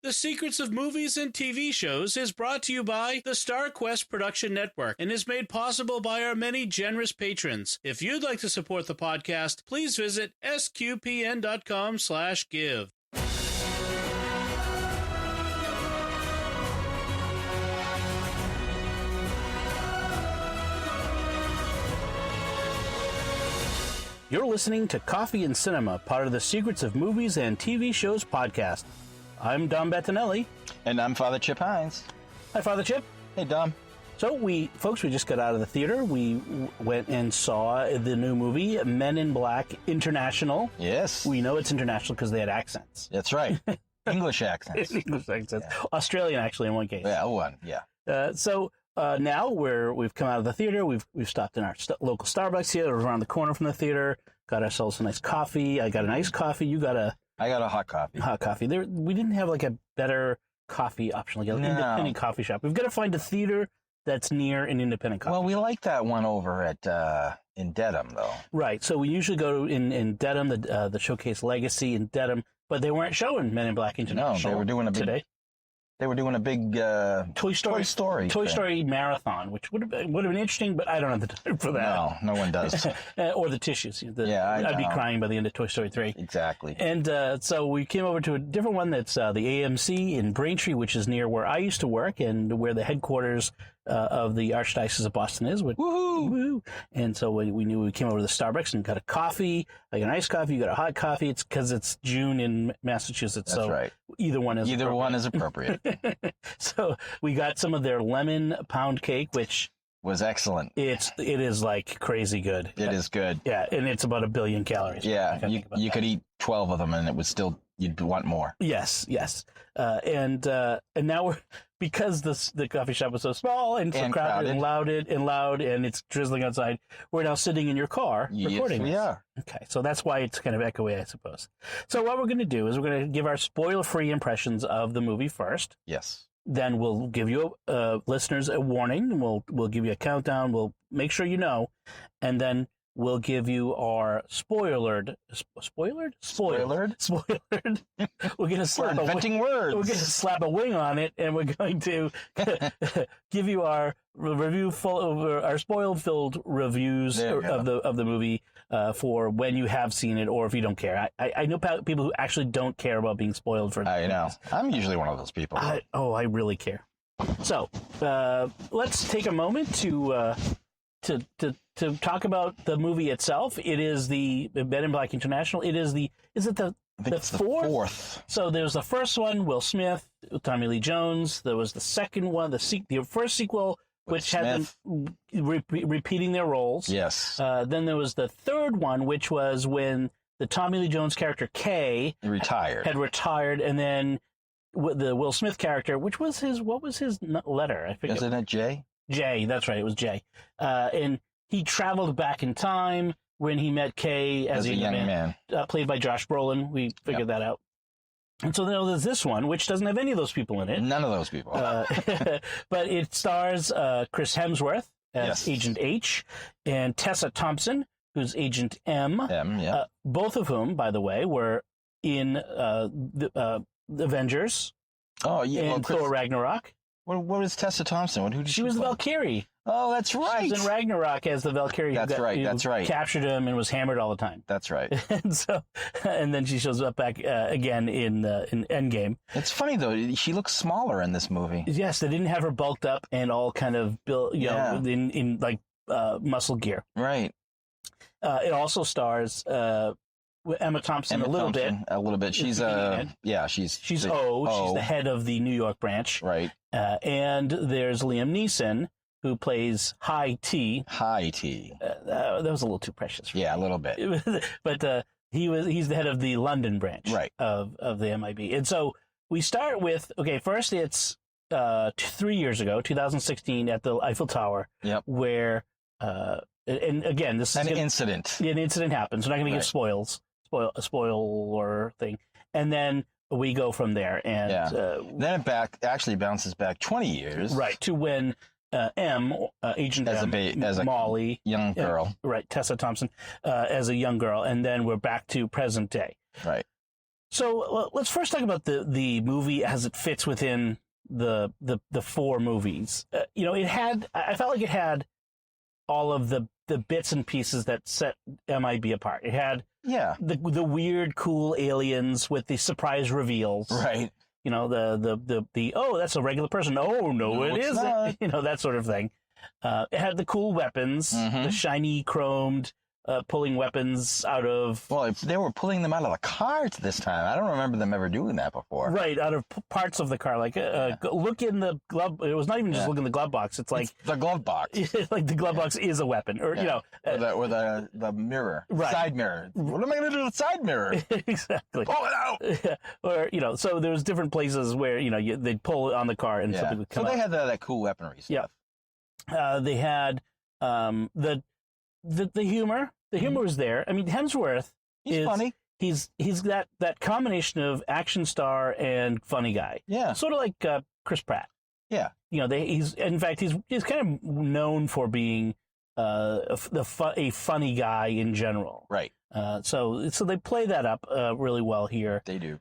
The Secrets of Movies and TV Shows is brought to you by the StarQuest Production Network and is made possible by our many generous patrons. If you'd like to support the podcast, please visit sqpn.com/give. You're listening to Coffee and Cinema, part of the Secrets of Movies and TV Shows podcast. I'm Dom Bettinelli. And I'm Father Chip Hines. Hi, Father Chip. Hey, Dom. So, we just got out of the theater. We went and saw the new movie, Men in Black International. Yes. We know it's international because they had accents. That's right. English accents. English accents. Yeah. Australian, actually, in one case. Yeah, one. Yeah. Now we've come out of the theater. We've stopped in our local Starbucks here around the corner from the theater. Got ourselves a nice coffee. I got an iced coffee. You got I got a hot coffee. Hot coffee. We didn't have like a better coffee option, like an independent coffee shop. We've got to find a theater that's near an independent coffee. Well, we like that one over at in Dedham, though. Right. So we usually go in Dedham, the Showcase Legacy in Dedham, but they weren't showing Men in Black International. No, they were doing a big today. They were doing a big Toy Story marathon, which would have been interesting, but I don't have the time for that. No one does. Or the tissues. I'd be crying by the end of Toy Story 3. Exactly. And so we came over to a different one that's the AMC in Braintree, which is near where I used to work and where the headquarters of the Archdiocese of Boston is. Woohoo! And so we knew we came over to the Starbucks and got a coffee, like an iced coffee. You got a hot coffee. It's because it's June in Massachusetts. That's so right. Either one is appropriate. So we got some of their lemon pound cake, which was excellent. It is like crazy good. It is good. Yeah, and it's about 1 billion calories. Yeah, you could eat 12 of them and it would still, you'd want more. Yes. And now because the coffee shop was so small and so crowded and loud and it's drizzling outside, we're now sitting in your car recording. Yes, we are. Okay, so that's why it's kind of echoey, I suppose. So what we're going to do is we're going to give our spoiler-free impressions of the movie first. Yes. Then we'll give you listeners a warning. We'll give you a countdown. We'll make sure you know, and then we'll give you our spoilered. We're gonna slap inventing words. We're gonna slap a wing on it, and we're going to give you our our spoiled-filled reviews of the movie for when you have seen it or if you don't care. I know people who actually don't care about being spoiled for. I know. I'm usually one of those people. I really care. So let's take a moment to talk about the movie itself. It is the Men in Black International. Is it the fourth? So there's the first one, Will Smith, Tommy Lee Jones. There was the second one, the first sequel, which had them repeating their roles. Yes. Then there was the third one, which was when the Tommy Lee Jones character Kay had retired, and then the Will Smith character, what was his letter? I forget. Isn't it Jay? Jay, that's right, it was Jay. And he traveled back in time when he met Kay as a young man. Played by Josh Brolin. We figured that out. And so there's this one, which doesn't have any of those people in it. None of those people. But it stars Chris Hemsworth as Agent H and Tessa Thompson, who's Agent M. Both of whom, by the way, were in the Avengers and Thor Ragnarok. What was Tessa Thompson? Who did she was play? the Valkyrie. Oh, that's right. She was in Ragnarok as the Valkyrie. That's right. Captured him and was hammered all the time. That's right. and then she shows up back again in Endgame. It's funny though; she looks smaller in this movie. Yes, they didn't have her bulked up and all kind of built, in like muscle gear. Right. It also stars Emma Thompson a little bit. She's she's O. She's the head of the New York branch. Right. And there's Liam Neeson, who plays High T. That was a little too precious for me. a little bit. But he's the head of the London branch of the MIB. And so we start with, first it's 3 years ago, 2016, at the Eiffel Tower, where, and again, this is an incident. An incident happens. We're not going to give a spoiler thing. And then we go from there. And then it actually bounces back 20 years. Right, to when Agent as a Molly, young girl, Tessa Thompson, as a young girl, and then we're back to present day. Right. So let's first talk about the movie as it fits within the four movies. I felt like it had all of the bits and pieces that set MIB apart. It had the weird, cool aliens with the surprise reveals. Right. The oh, that's a regular person. Oh, no, it isn't. That sort of thing. It had the cool weapons, the shiny chromed, pulling weapons out of... Well, they were pulling them out of the cars this time. I don't remember them ever doing that before. Right, out of parts of the car. Like, look in the glove... It was not even just look in the glove box. It's like... It's the glove box. Like the glove box is a weapon. Or, Or the mirror. Right. Side mirror. What am I going to do with the side mirror? Exactly. Pull it out! Or, so there was different places where, they'd pull on the car and something would come out. So they had that cool weaponry stuff. Yeah. They had the humor. The humor was there. I mean, Hemsworth He's funny. He's that combination of action star and funny guy. Yeah. Sort of like Chris Pratt. Yeah. He's kind of known for being a funny guy in general. Right. So they play that up really well here. They do.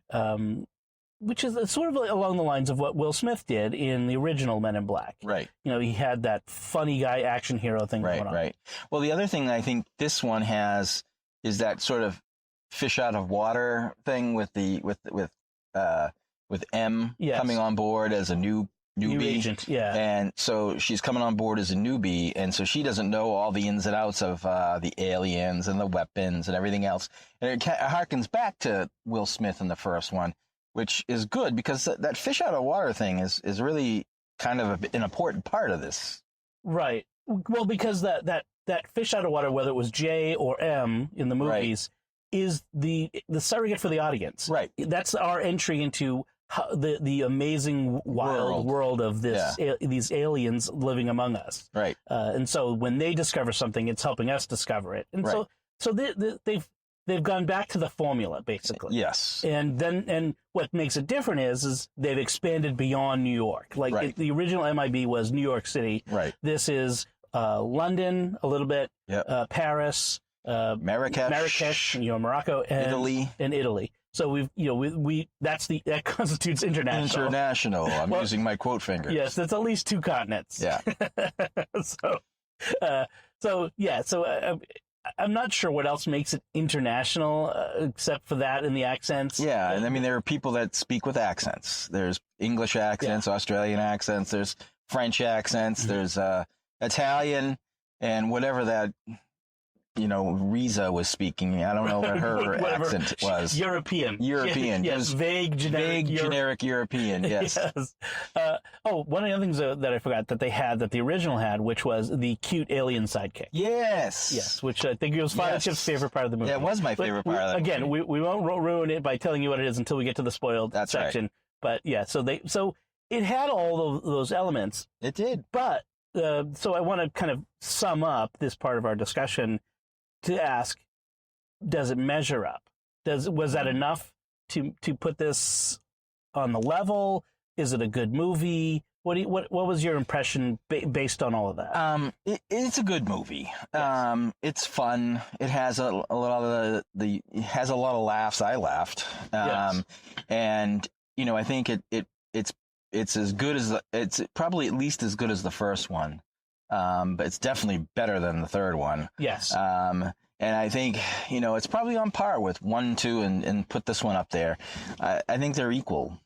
Which is sort of along the lines of what Will Smith did in the original Men in Black. Right. He had that funny guy action hero thing going on. Right. Well, the other thing I think this one has is that sort of fish out of water thing with M coming on board as a newbie. New agent, yeah. And so she's coming on board as a newbie, and so she doesn't know all the ins and outs of the aliens and the weapons and everything else. And it harkens back to Will Smith in the first one, which is good because that fish out of water thing is really kind of an important part of this. Right. Well, because that fish out of water, whether it was J or M in the movies, is the surrogate for the audience. Right. That's our entry into the amazing wild world of these aliens living among us. Right. And so when they discover something, it's helping us discover it. And so they've gone back to the formula, basically. Yes. And what makes it different is they've expanded beyond New York. Like the original MIB was New York City. Right. This is London a little bit, Paris, Marrakesh, Morocco, and Italy. So that constitutes international. International. I'm using my quote fingers. Yes, that's at least two continents. Yeah. So I'm not sure what else makes it international except for that and the accents. Yeah, and I mean there are people that speak with accents. There's English accents, Australian accents. There's French accents. There's Italian, and whatever that. Riza was speaking. I don't know what her accent was. European. Yes, vague, generic European, yes. Yes. One of the other things that I forgot that the original had, which was the cute alien sidekick. Yes. Yes, which I think was Father Chip's favorite part of the movie. Yeah, it was my favorite part of the movie. Again, we won't ruin it by telling you what it is until we get to the spoiled section. Right. But yeah, so it had all of those elements. It did. But, so I want to kind of sum up this part of our discussion to ask, does it measure up? Was that enough to put this on the level? Is it a good movie? What was your impression based on all of that? It's a good movie. Yes. It's fun. It has a lot of it has a lot of laughs. I laughed. Yes. And I think it's as good as it's probably at least as good as the first one. But it's definitely better than the third one. Yes. And I think, it's probably on par with 1, 2, and put this one up there. I think they're equal.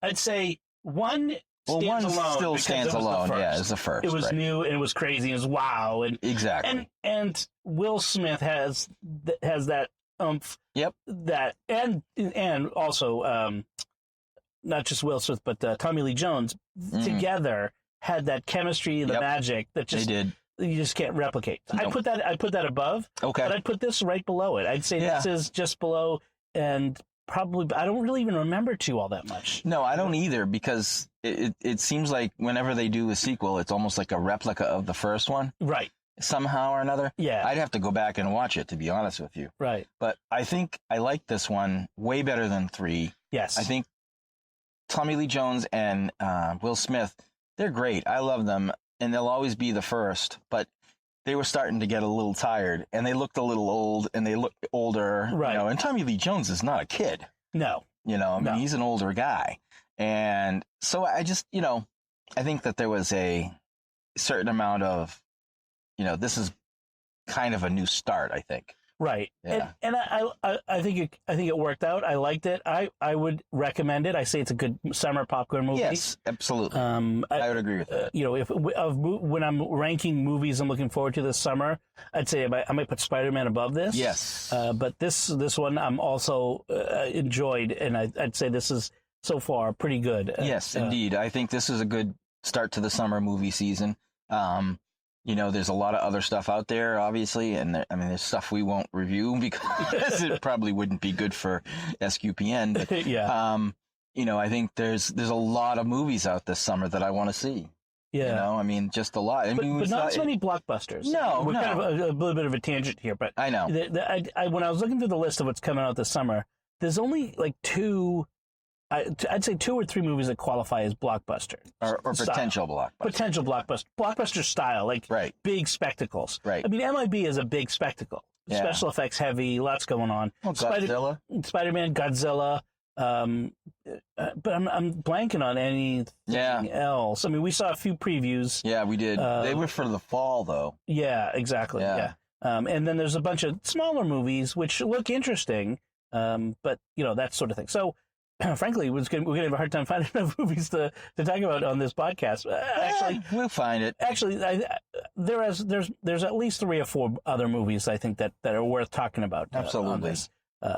I'd say one still stands alone. Yeah, it's the first. It was new and it was crazy. It was wow. And exactly. And Will Smith has that oomph. Yep. That and also not just Will Smith but Tommy Lee Jones together had that chemistry, the magic that just they did. You just can't replicate. Nope. I put that above. Okay. But I'd put this right below it. I'd say this is just below, and probably I don't really even remember all that much. No, I don't either, because it seems like whenever they do a sequel, it's almost like a replica of the first one. Right. Somehow or another. Yeah. I'd have to go back and watch it, to be honest with you. Right. But I think I like this one way better than 3. Yes. I think Tommy Lee Jones and Will Smith, they're great. I love them. And they'll always be the first, but they were starting to get a little tired, and they looked a little old, and they looked older. Right. And Tommy Lee Jones is not a kid. No. You know, I mean, No. he's an older guy. And so I just, I think that there was a certain amount of, this is kind of a new start, I think. Right. Yeah. And I think it worked out. I liked it. I would recommend it. I say it's a good summer popcorn movie. Yes, absolutely. I would agree with that. When I'm ranking movies I'm looking forward to this summer, I'd say I might put Spider-Man above this. Yes. But this one I'm also enjoyed, and I'd say this is so far pretty good. Yes, indeed. I think this is a good start to the summer movie season. There's a lot of other stuff out there, obviously, and there's stuff we won't review because it probably wouldn't be good for SQPN. But, yeah. I think there's a lot of movies out this summer that I want to see. Yeah. Just a lot. But not so many blockbusters. No, We're no. kind of a little bit of a tangent here, but I know. When I was looking through the list of what's coming out this summer, there's only like two. I'd say 2 or 3 movies that qualify as blockbuster or style. potential blockbuster. Potential blockbuster style, like Right. big spectacles. Right. I mean, MIB is a big spectacle. Yeah. Special effects heavy, lots going on. Well, Godzilla. Spider-Man, Godzilla. But I'm blanking on anything else. I mean, we saw a few previews. Yeah, we did. They were for the fall, though. Yeah, exactly. Yeah. And then there's a bunch of smaller movies which look interesting, but that sort of thing. So, frankly, we're gonna have a hard time finding enough movies to talk about on this podcast. Actually, we'll find it. Actually, there's at least 3 or 4 other movies I think that are worth talking about. Absolutely. On this.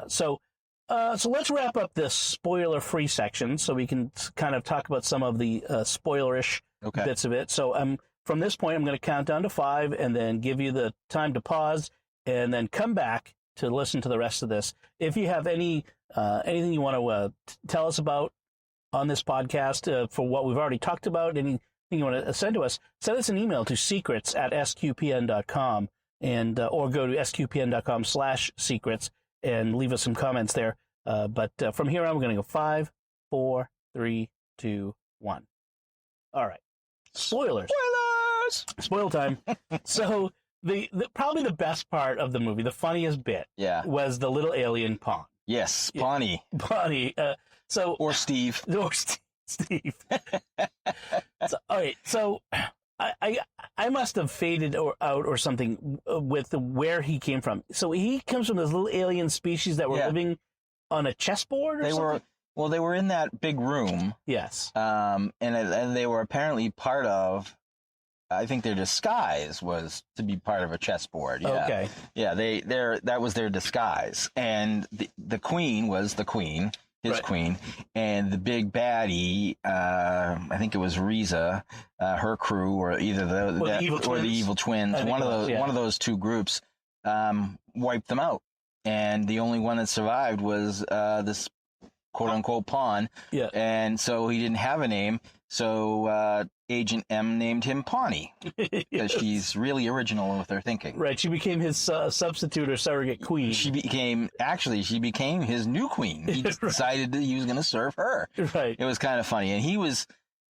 So let's wrap up this spoiler-free section so we can kind of talk about some of the spoilerish bits of it. So from this point, I'm going to count down to 5 and then give you the time to pause and then come back to listen to the rest of this. If you have anything you want to tell us about on this podcast for what we've already talked about, anything you want to send to us, send us an email to secrets@sqpn.com and or go to sqpn.com/secrets and leave us some comments there. But from here on, we're going to go 5, 4, 3, 2, 1. All right. Spoilers. Spoil time. So the probably the best part of the movie, the funniest bit, was the little alien pawn. Yes, Bonnie. Bonnie. Or Steve. Or Steve. All right. So I must have faded out or something with where he came from. So he comes from this little alien species that were living on a chessboard or something? They were in that big room. Yes. And they were apparently part of, I think their disguise was to be part of a chessboard. Yeah. Okay. Yeah, that was their disguise. And the queen was the queen. His queen, and the big baddie, I think it was Riza, her crew, or either the evil twins. One of those 2 groups wiped them out, and the only one that survived was this quote unquote pawn. Yeah, and so he didn't have a name. So Agent M named him Pawnee because she's really original with her thinking. Right, she became his substitute or surrogate queen. She became his new queen. He decided that he was going to serve her. Right. It was kind of funny, and he was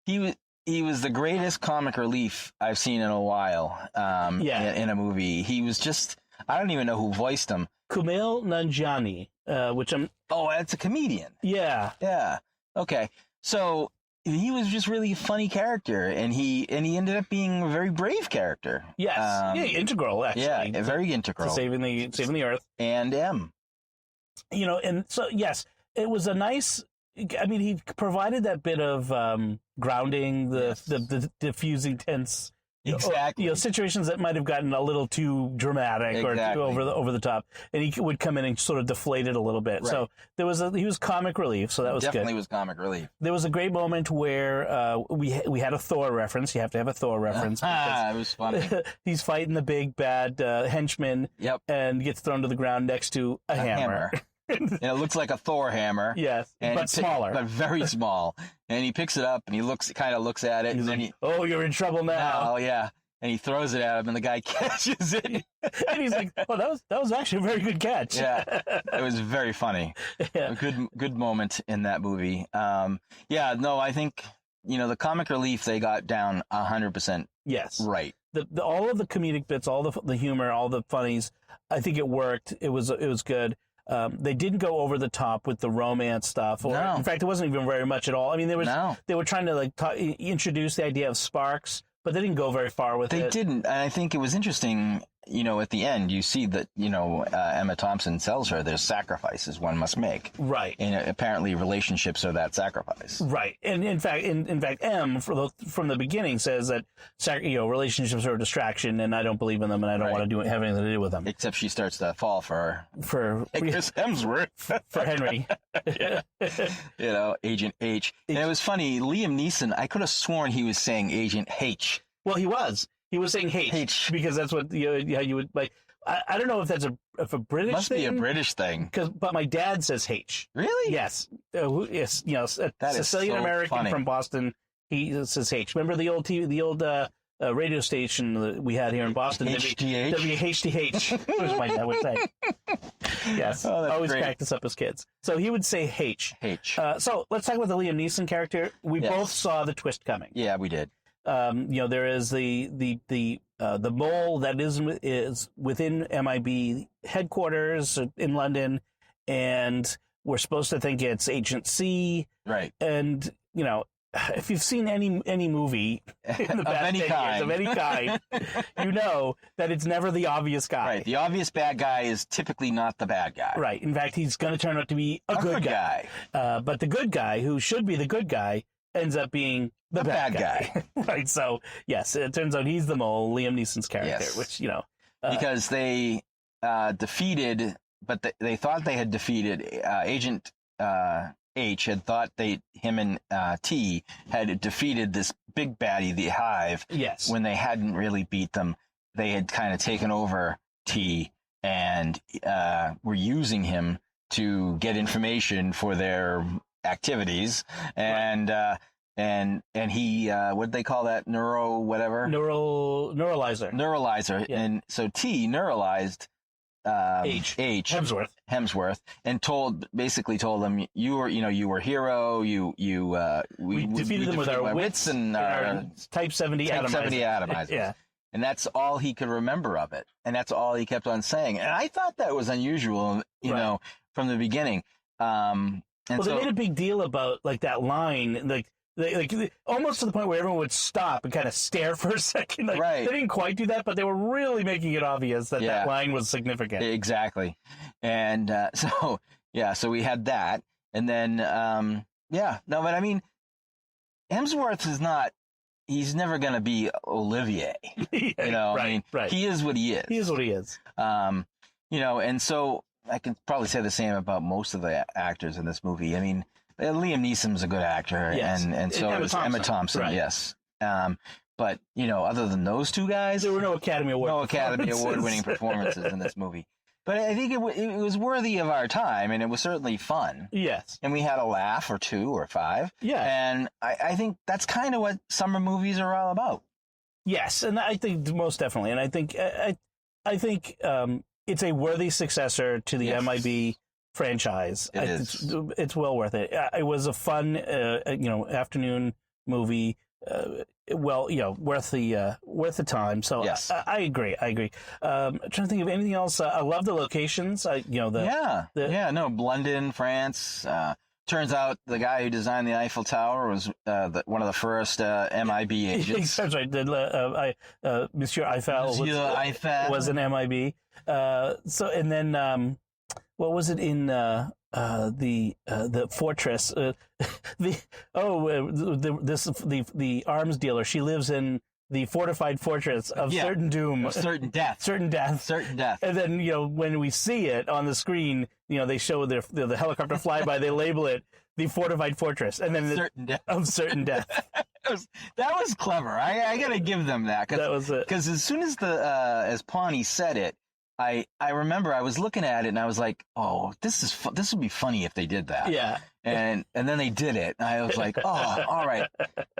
the greatest comic relief I've seen in a while. In a movie, he was just, I don't even know who voiced him. Kumail Nanjiani, which I'm. Oh, that's a comedian. Yeah. Yeah. Okay. So he was just really a funny character, and he ended up being a very brave character. Yes. Integral, actually. Yeah, very integral. To saving the Earth. And M. And so, yes, it was a nice, I mean, he provided that bit of grounding, the diffusing tense. Exactly. Situations that might have gotten a little too dramatic or too over the top, and he would come in and sort of deflate it a little bit. Right. So he was comic relief, so that was definitely good. Was comic relief. There was a great moment where we had a Thor reference. You have to have a Thor reference. It was funny. He's fighting the big bad henchman, and gets thrown to the ground next to a hammer. And it looks like a Thor hammer. Yes, but smaller. But very small. And he picks it up and he kind of looks at it. He's and like, "Oh, you're in trouble now." Oh, yeah. And he throws it at him and the guy catches it. And he's like, "Oh, that was actually a very good catch." Yeah. It was very funny. Yeah. A good moment in that movie. I think, the comic relief they got down 100%. Yes. Right. All of the comedic bits, all the humor, all the funnies, I think it worked. It was good. They didn't go over the top with the romance stuff. Or, No. in fact, it wasn't even very much at all. I mean, they were trying to like introduce the idea of sparks, but they didn't go very far with it. They didn't. And I think it was interesting, at the end, you see that, Emma Thompson tells her there's sacrifices one must make. Right. And apparently relationships are that sacrifice. Right. And in fact, M from the beginning says that, relationships are a distraction and I don't believe in them and I don't want to have anything to do with them. Except she starts to fall for Chris Hemsworth. for Henry. Agent H. And it was funny, Liam Neeson, I could have sworn he was saying Agent H. Well, he was. He was saying H. Because that's what how you would like. I don't know if that's a British Must thing. be a British thing. But my dad says H. Really? Yes. Yes. That is Sicilian so American funny. from Boston. He says H. Remember the old radio station that we had here in Boston? HDH? WHDH, was my dad would say. Yes. Oh, that's always great. cracked us up as kids. So he would say H. H. So let's talk about the Liam Neeson character. We Yes. both saw the twist coming. Yeah, we did. There is the mole that is within MIB headquarters in London, and we're supposed to think it's Agent C. Right. And if you've seen any movie in the Of past any 10 kind. years of any kind, you know that it's never the obvious guy. Right. The obvious bad guy is typically not the bad guy. Right. In fact, he's going to turn out to be a good guy. But the good guy, who should be the good guy, ends up being the bad guy. Right. So, yes, it turns out he's the mole, Liam Neeson's character, Yes. which, Because they defeated, but they thought they had defeated Agent H had thought him and T had defeated this big baddie, the Hive. yes. When they hadn't really beat them. They had kind of taken over T and were using him to get information for their activities. And he, what did they call that? Neuralizer. Neuralizer. Yeah. And so T neuralized H. Hemsworth, and basically told them, you were hero. We defeated them with our wits and our Type 70 Type atomizers. 70 atomizers. Yeah. And that's all he could remember of it. And that's all he kept on saying. And I thought that was unusual, Right. From the beginning. And Well, so, they made a big deal about like that line, like almost to the point where everyone would stop and kind of stare for a second. Like, Right. They didn't quite do that, but they were really making it obvious that Yeah. that line was significant. Exactly. And so we had that. And then, but I mean, Hemsworth is he's never going to be Olivier. Right. He is what he is. He is what he is. And so I can probably say the same about most of the actors in this movie. I mean, Liam Neeson's a good actor, Yes. and so Emma is Thompson. Emma Thompson. Right. Yes. But other than those two guys, There were no Academy Award winning performances in this movie. But I think it was worthy of our time, and it was certainly fun. Yes. And we had a laugh or two or five. Yeah. And I think that's kind of what summer movies are all about. Yes, and I think most definitely, and I think it's a worthy successor to the Yes. MIB franchise. It is. It's well worth it. It was a fun, afternoon movie. Worth the time. So Yes. I agree. I'm trying to think of anything else. I love the locations. London, France. Turns out the guy who designed the Eiffel Tower was one of the first MIB agents. That's right. Monsieur Eiffel was an MIB. And then what was it in the fortress? The arms dealer. She lives in the fortified fortress of certain doom, certain death. certain death. And then when we see it on the screen, they show the helicopter flyby. They label it the fortified fortress, and then certain death. of certain death. That was clever. I gotta give them that. That was it. Because as soon as as Pawnee said it, I remember I was looking at it and I was like, oh, this would be funny if they did that. Yeah. And then they did it. And I was like, oh, all right.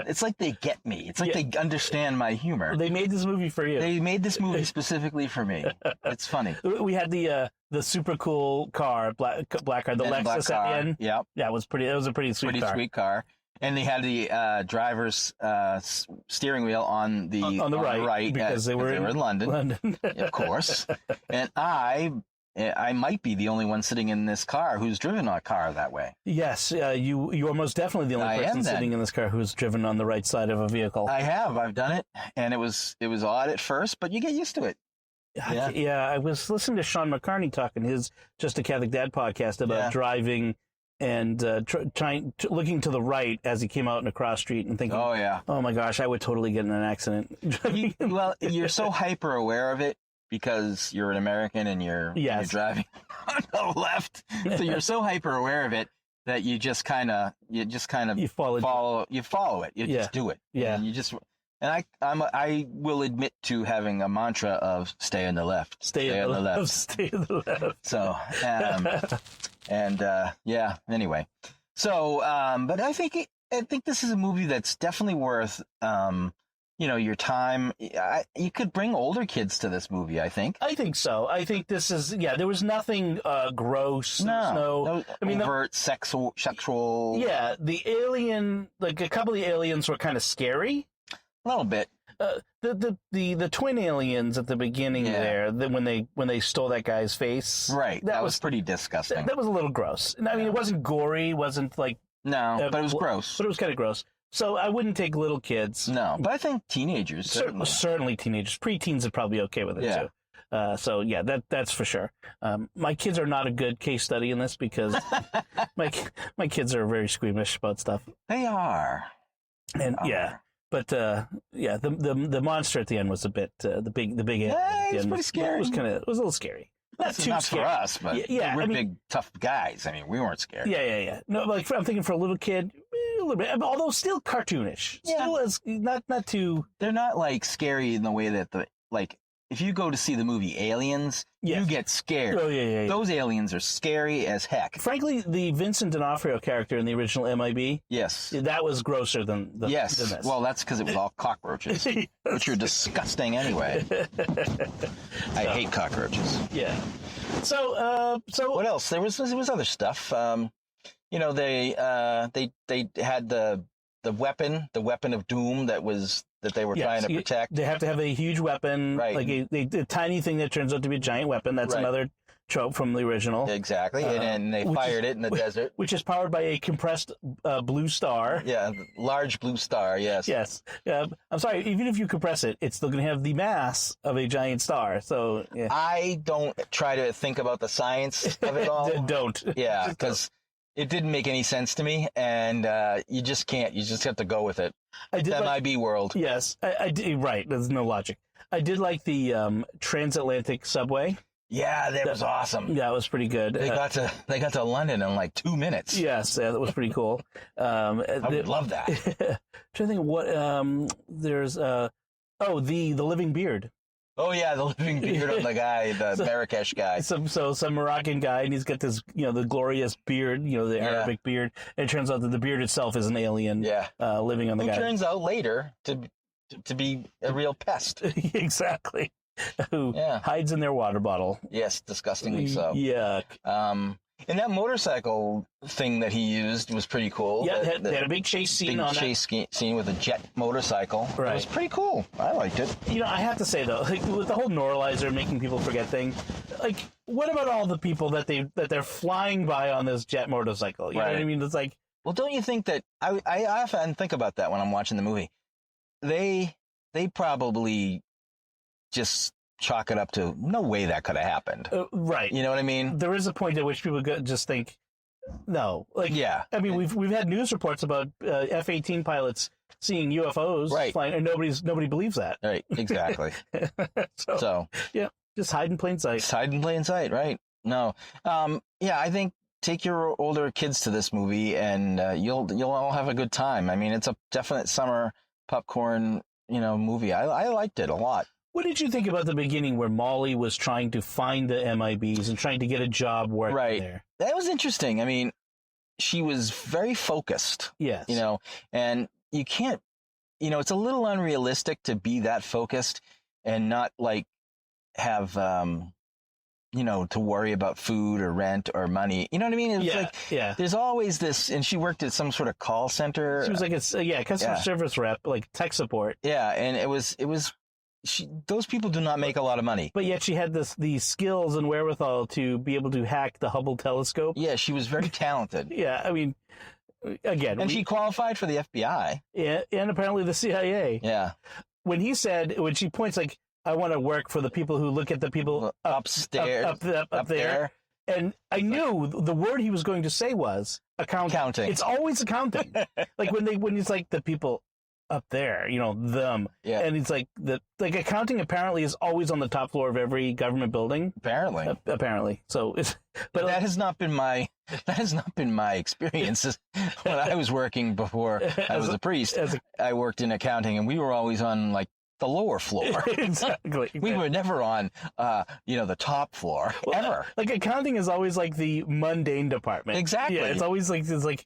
It's like they get me. It's like they understand my humor. They made this movie for you. They made this movie specifically for me. It's funny. We had the super cool car, black car, the Men in Black Lexus at car. the end. Yep. Yeah, it was a pretty sweet car. Sweet car. And they had the driver's steering wheel on the right because they were in London. London. Of course. And I I might be the only one sitting in this car who's driven a car that way. Yes, you are most definitely the I only am person then. sitting in this car who's driven on the right side of a vehicle. I've done it, and it was odd at first, but you get used to it. Yeah. I was listening to Sean McCartney talking his Just a Catholic Dad podcast about Yeah. driving and looking to the right as he came out in a cross street and thinking, Oh yeah. oh my gosh, I would totally get in an accident. Well, you're so hyper aware of it because you're an American and you're Yes. driving on the left, so you're so hyper aware of it that you just kind of you follow. follow it. You Yeah. just do it. Yeah. And you just. And I will admit to having a mantra of stay on the left. Stay on the left. Stay on the left. So, yeah. Anyway, so, but I think this is a movie that's definitely worth, your time. You could bring older kids to this movie. I think. I think so. I think this is there was nothing gross. There was No. I mean, overt sexual. yeah, the alien, like a couple of the aliens were kind of scary. A little bit. The twin aliens at the beginning Yeah. there, when they stole that guy's face, Right. That was pretty disgusting. that was a little gross. I mean, it wasn't gory, it wasn't like, No, but it was gross. but it was kind of gross. So I wouldn't take little kids. No, but I think teenagers certainly. Certainly teenagers, preteens are probably okay with it Yeah. too. So yeah, that's for sure. My kids are not a good case study in this because my kids are very squeamish about stuff. They are. And yeah. But the monster at the end was a bit the big alien. Yeah, at the it's end pretty scary. It was a little scary. Not too Not scary. for us, but Yeah, we're I mean- big tough guys. I mean, we weren't scared. Yeah. No, like I'm thinking for a little kid, a little bit, although still cartoonish. Yeah. Still as not too. They're not like scary in the way that if you go to see the movie Aliens, Yeah. you get scared. Oh yeah. Those aliens are scary as heck. Frankly, the Vincent D'Onofrio character in the original MIB, Yes. that was grosser than Yes. than this. Well, that's because it was all cockroaches, which are disgusting anyway. I hate cockroaches. yeah. So What else? There was other stuff. They had the weapon of doom that they were trying to protect. They have to have a huge weapon, Right. like a tiny thing that turns out to be a giant weapon. That's Right. another trope from the original, Exactly, and they which fired is- it in the desert. which is powered by a compressed blue star. Yeah, large blue star. Yes. Yes. I'm sorry. Even if you compress it, it's still going to have the mass of a giant star. So yeah. I don't try to think about the science of it all. Don't. Yeah, because it didn't make any sense to me, and you just can't. You just have to go with it. I did. MIB world. Yes, I did. Right. There's no logic. I did like the transatlantic subway. Yeah, that was awesome. Yeah, it was pretty good. They got to London in like 2 minutes. Yes, that was pretty cool. I would love that. Trying to think of what there's the living beard. Oh yeah, the living beard on the guy, the Marrakesh guy. Some Moroccan guy, and he's got this the glorious beard, the Arabic beard. And it turns out that the beard itself is an alien. Yeah. Living on the Who guy. turns out later to be a real pest. Exactly. Who Yeah. hides in their water bottle. Yes, disgustingly so. Yuck. And that motorcycle thing that he used was pretty cool. Yeah, they had a big chase scene big on chase scene with a jet momotorcycle. Right. It was pretty cool. I liked it. that. I have to say though, like, with the whole neuralizer making people forget thing, like, what about all the people that they're flying by on this jet motorcycle? You know what I Right. mean? It's like, Well, don't you think that I often think about that when I'm watching the movie? They probably just chalk it up to no way that could have happened. right. You know what I mean? There is a point at which people just think, no. Like, Yeah. I mean, we've had news reports about F-18 pilots seeing UFOs Right. flying, and nobody believes that. Right. Exactly. So Just hide in plain sight. it's hide in plain sight, right? No. Yeah, I think take your older kids to this movie, and you'll all have a good time. I mean, it's a definite summer popcorn, movie. I liked it a lot. What did you think about the beginning where Molly was trying to find the MIBs and trying to get a job working Right. there? That was interesting. I mean, she was very focused, Yes. and you can't, it's a little unrealistic to be that focused and not like have, to worry about food or rent or money. You know what I mean? It's like, yeah. there's always this, and she worked at some sort of call center. She was like, customer Yeah. service rep, like tech support. Yeah, and it was those people do not make a lot of money. But yet she had these skills and wherewithal to be able to hack the Hubble telescope. Yeah, she was very talented. Yeah, I mean, again, And she qualified for the FBI. and apparently the CIA. Yeah. When she points like, I want to work for the people who look at the people Upstairs. up there. And I knew the word he was going to say was accounting. It's always accounting. Like when it's like the people up there, them. Yeah. And it's like accounting apparently is always on the top floor of every government building. Apparently. So But that has not been my experience when I was working before I was a priest. I worked in accounting, and we were always on like the lower floor. Exactly. We were never on the top floor ever. Like accounting is always like the mundane department. Exactly. Yeah, it's always like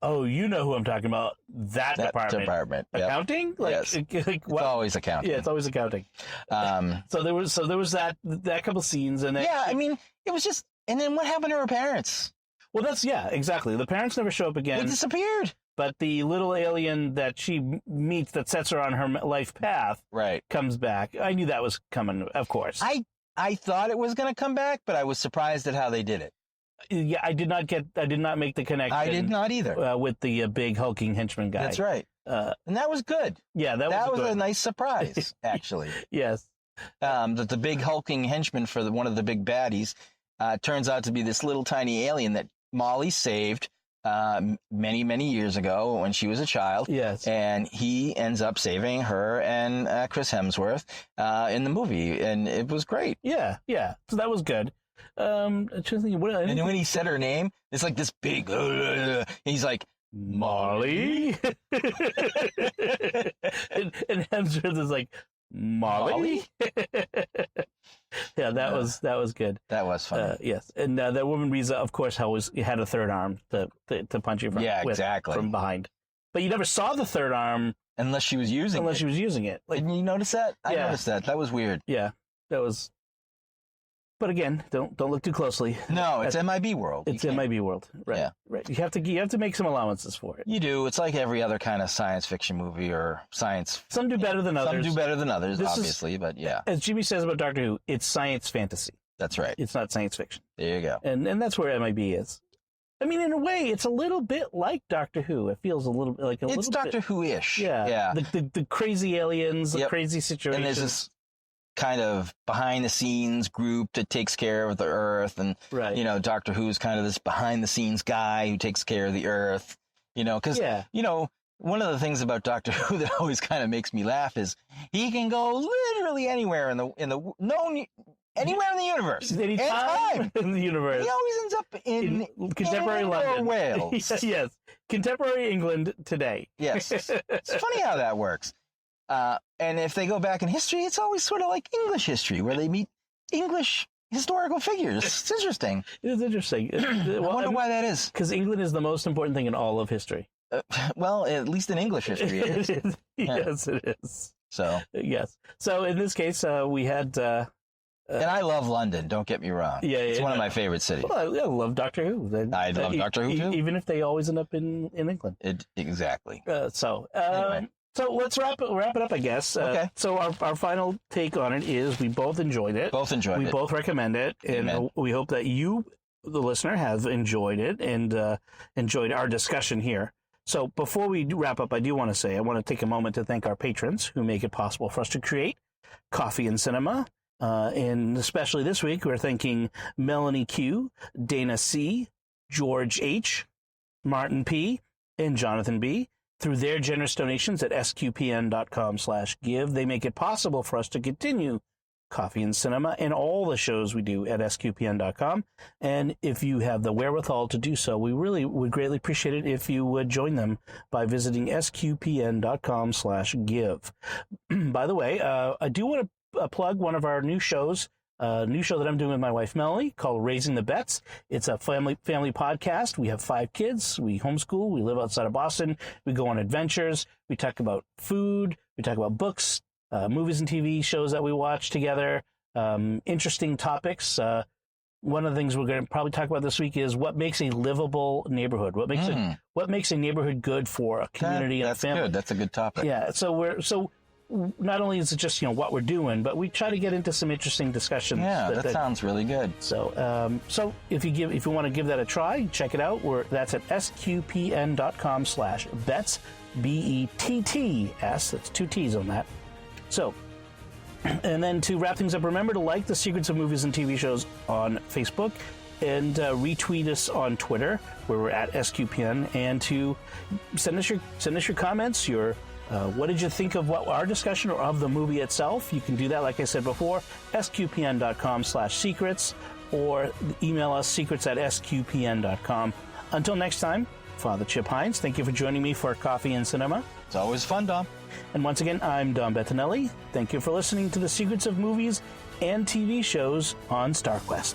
oh, you know who I'm talking about? That department. Yep. Accounting? Yes. Like what? It's always accounting. Yeah, it's always accounting. So there was that couple scenes, and then, yeah, I mean, it was just. And then what happened to her parents? Well, exactly. The parents never show up again. They disappeared. But the little alien that she meets that sets her on her life path comes back. I knew that was coming, of course. I thought it was going to come back, but I was surprised at how they did it. Yeah, I did not make the connection. I did not either. With the big hulking henchman guy. That's right. And that was good. Yeah, that was good. a nice surprise, actually. Yes. That the big hulking henchman for one of the big baddies turns out to be this little tiny alien that Molly saved many, many years ago when she was a child. Yes. And he ends up saving her and Chris Hemsworth in the movie, and it was great. Yeah. So that was good. And then when he said her name, it's like this big. He's like, Molly. and Hemsworth is like, Molly? Yeah, that was good. That was fun. Yes, and that woman Riza, of course, had a third arm to punch you from. Yeah, exactly. From behind. But you never saw the third arm unless she was using it. Like, didn't you notice that? I noticed that. That was weird. Yeah, that was. But again, don't look too closely. No, it's MIB world. It's MIB world, right? Yeah. Right. You have to make some allowances for it. You do. It's like every other kind of science fiction movie or science. Some do better than others. Some do better than others, obviously, but yeah. As Jimmy says about Doctor Who, it's science fantasy. That's right. It's not science fiction. There you go. And that's where MIB is. I mean, in a way, it's a little bit like Doctor Who. It feels a little bit like It's Doctor Who-ish. Yeah. Yeah. The crazy aliens, the crazy situations. And there's this kind of behind the scenes group that takes care of the Earth, and Doctor Who's kind of this behind the scenes guy who takes care of the Earth, because one of the things about Doctor Who that always kind of makes me laugh is he can go literally anywhere anywhere in the universe, anytime in the universe. He always ends up in contemporary London or Wales. Yes, contemporary England today. Yes, it's funny how that works. And if they go back in history, it's always sort of like English history, where they meet English historical figures. It's interesting. It is interesting. I wonder why that is. Because England is the most important thing in all of history. Well, at least in English history, it is. Yes, it is. So yes. So in this case, we had. And I love London. Don't get me wrong. Yeah, it's one of my favorite cities. Well, I love Doctor Who. I love Doctor Who too, even if they always end up in England. Exactly. Anyway. So let's wrap it up, I guess. Okay. So our final take on it is we both enjoyed it. We both recommend it, and we hope that you, the listener, have enjoyed it and enjoyed our discussion here. So before we wrap up, I do want to say I want to take a moment to thank our patrons who make it possible for us to create Coffee and Cinema. And especially this week, we're thanking Melanie Q, Dana C, George H, Martin P, and Jonathan B. Through their generous donations at sqpn.com/give, they make it possible for us to continue Coffee and Cinema and all the shows we do at sqpn.com. And if you have the wherewithal to do so, we really would greatly appreciate it if you would join them by visiting sqpn.com/give. By the way, I do want to plug one of our new shows. A new show that I'm doing with my wife, Melanie, called Raising the Bets. It's a family podcast. We have 5 kids. We homeschool. We live outside of Boston. We go on adventures. We talk about food. We talk about books, movies and TV shows that we watch together, interesting topics. One of the things we're going to probably talk about this week is what makes a livable neighborhood. What makes a neighborhood good for a community and a family. That's good. That's a good topic. Yeah. So not only is it just what we're doing, but we try to get into some interesting discussions. Yeah, that sounds really good. So, if you want to give that a try, check it out. That's at sqpn.com/bets, BETTS. That's 2 T's on that. So, and then to wrap things up, remember to like the Secrets of Movies and TV Shows on Facebook, and retweet us on Twitter, where we're at SQPN, and to send us your comments. What did you think of our discussion or of the movie itself? You can do that, like I said before, sqpn.com/secrets, or email us secrets@sqpn.com. Until next time, Father Chip Hines, thank you for joining me for Coffee and Cinema. It's always fun, Dom. And once again, I'm Dom Bettinelli. Thank you for listening to the Secrets of Movies and TV Shows on StarQuest.